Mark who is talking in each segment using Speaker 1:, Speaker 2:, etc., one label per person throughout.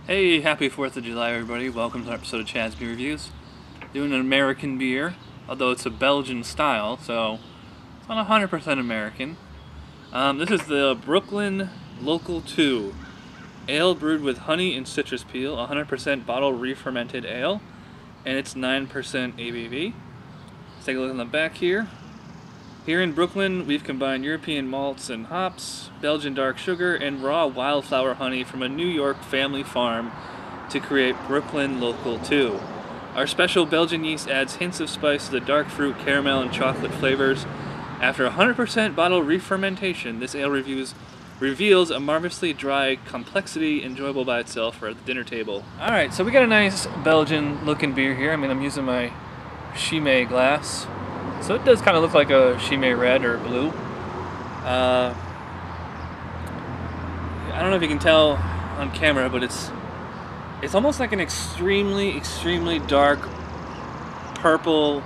Speaker 1: Hey, happy 4th of July, everybody. Welcome to an episode of Chad's Beer Reviews. Doing an American beer, although it's a Belgian style, so it's not 100% American. This is the Brooklyn Local 2 ale brewed with honey and citrus peel, 100% bottle re-fermented ale, and it's 9% ABV. Let's take a look on the back here. Here in Brooklyn, we've combined European malts and hops, Belgian dark sugar, and raw wildflower honey from a New York family farm to create Brooklyn Local 2. Our special Belgian yeast adds hints of spice to the dark fruit, caramel, and chocolate flavors. After 100% bottle re-fermentation, this ale reveals a marvelously dry complexity enjoyable by itself for the dinner table. Alright, so we got a nice Belgian looking beer here. I'm using my 𝓕𝓻𝓮𝓀𝓲 glass. So it does kind of look like a 𝓕𝓻𝓮 red or blue. I don't know if you can tell on camera, but it's almost like an extremely dark purple,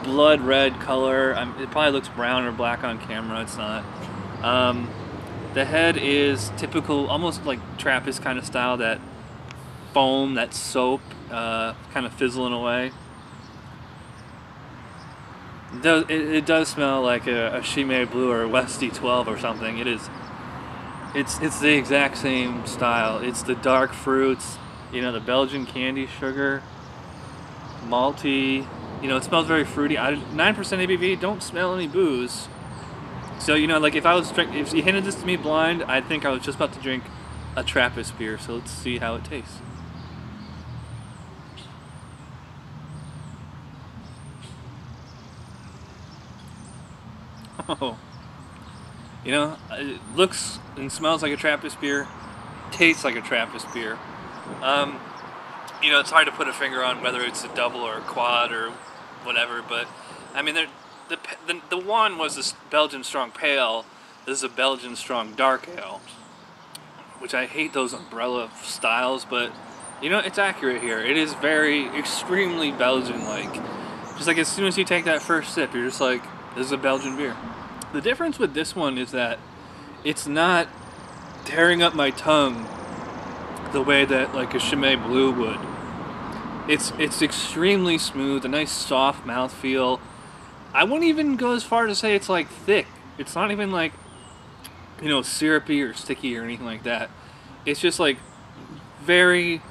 Speaker 1: blood red color. It probably looks brown or black on camera. It's not. The head is typical, almost like Trappist kind of style. That foam, that soap, kind of fizzling away. It does smell like a 𝓕𝓻𝓮 Blue or a Westie 12 or something. It's the exact same style. It's the dark fruits, the Belgian candy sugar, malty. It smells very fruity. 9% ABV. Don't smell any booze. So like if you handed this to me blind, I think I was just about to drink a Trappist beer. So let's see how it tastes. Oh, it looks and smells like a Trappist beer, tastes like a Trappist beer. It's hard to put a finger on whether it's a double or a quad or whatever, but the one was this Belgian strong pale. This is a Belgian strong dark ale, which I hate those umbrella styles, but it's accurate here. It is extremely Belgian-like. Just like as soon as you take that first sip, you're just like, this is a Belgian beer. The difference with this one is that it's not tearing up my tongue the way that like a 𝓕𝓻𝓮 Blue would. It's extremely smooth, a nice soft mouthfeel. I wouldn't even go as far to say it's like thick. It's not even like syrupy or sticky or anything like that. It's just like very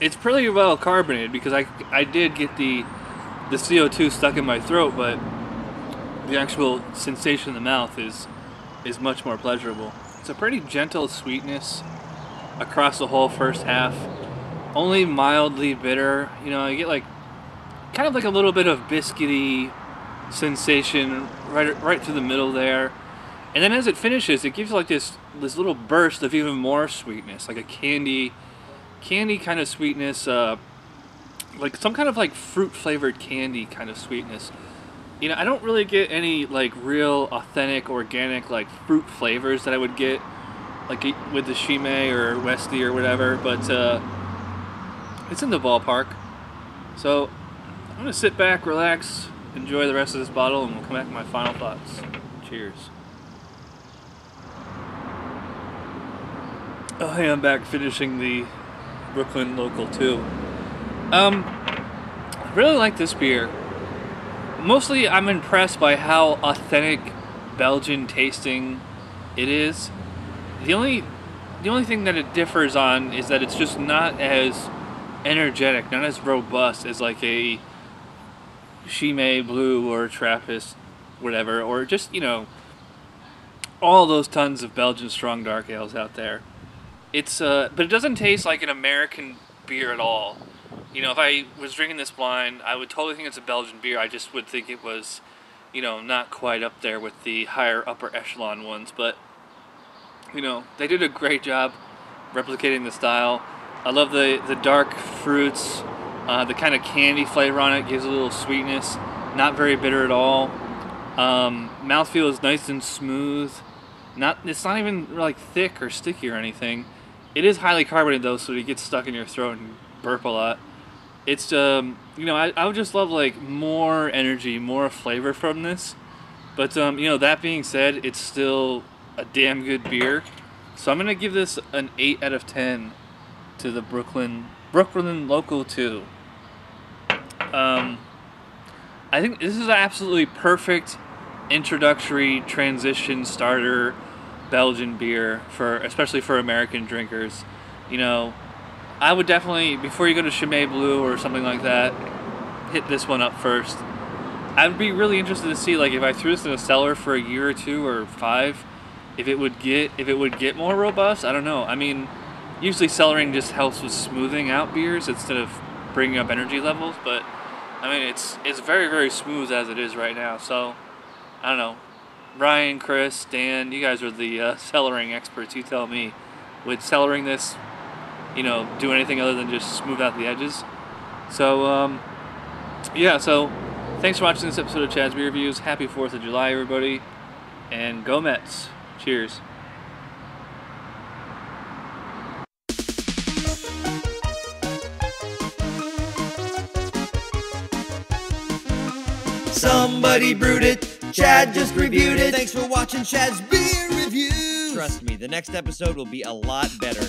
Speaker 1: it's pretty well carbonated because I did get the CO2 stuck in my throat, but the actual sensation in the mouth is much more pleasurable. It's a pretty gentle sweetness across the whole first half. Only mildly bitter. I get like kind of like a little bit of biscuity sensation right through the middle there. And then as it finishes, it gives you like this little burst of even more sweetness, like a candy kind of sweetness, like some kind of like fruit flavored candy kind of sweetness. I don't really get any like real authentic organic like fruit flavors that I would get like with the 𝓕𝓻𝓮 or Westie or whatever, but it's in the ballpark. So I'm gonna sit back, relax, enjoy the rest of this bottle, and we'll come back to my final thoughts. Cheers. Oh hey, I'm back finishing the Brooklyn Local 2. I really like this beer. Mostly I'm impressed by how authentic Belgian tasting it is. The only thing that it differs on is that it's just not as energetic, not as robust as like a 𝓕𝓻𝓮 Blue or Trappist, whatever, or just, all those tons of Belgian strong dark ales out there. But it doesn't taste like an American beer at all. If I was drinking this blind, I would totally think it's a Belgian beer. I just would think it was, not quite up there with the higher upper echelon ones. But, they did a great job replicating the style. I love the dark fruits, the kind of candy flavor on it gives a little sweetness. Not very bitter at all. Mouthfeel is nice and smooth. It's not even like thick or sticky or anything. It is highly carbonated though, so it gets stuck in your throat and burp a lot. It's I would just love like more energy, more flavor from this. But that being said, it's still a damn good beer. So I'm gonna give this an 8 out of 10 to the Brooklyn Local 2. I think this is an absolutely perfect introductory transition starter Belgian beer especially for American drinkers. You know, I would definitely, before you go to Chimay Blue or something like that, hit this one up first. I'd be really interested to see, like, if I threw this in a cellar for a year or 2 or 5, if it would get more robust. I don't know. I mean, usually cellaring just helps with smoothing out beers instead of bringing up energy levels, but I mean, it's very, very smooth as it is right now. So I don't know. Ryan, Chris, Dan, you guys are the cellaring experts. You tell me, would cellaring this, you know, do anything other than just smooth out the edges? So yeah. So thanks for watching this episode of Chad's Beer Reviews. Happy 4th of July, everybody, and go Mets! Cheers.
Speaker 2: Somebody brewed it, Chad just reviewed it. Thanks for watching Chad's Beer Reviews. Trust me, the next episode will be a lot better.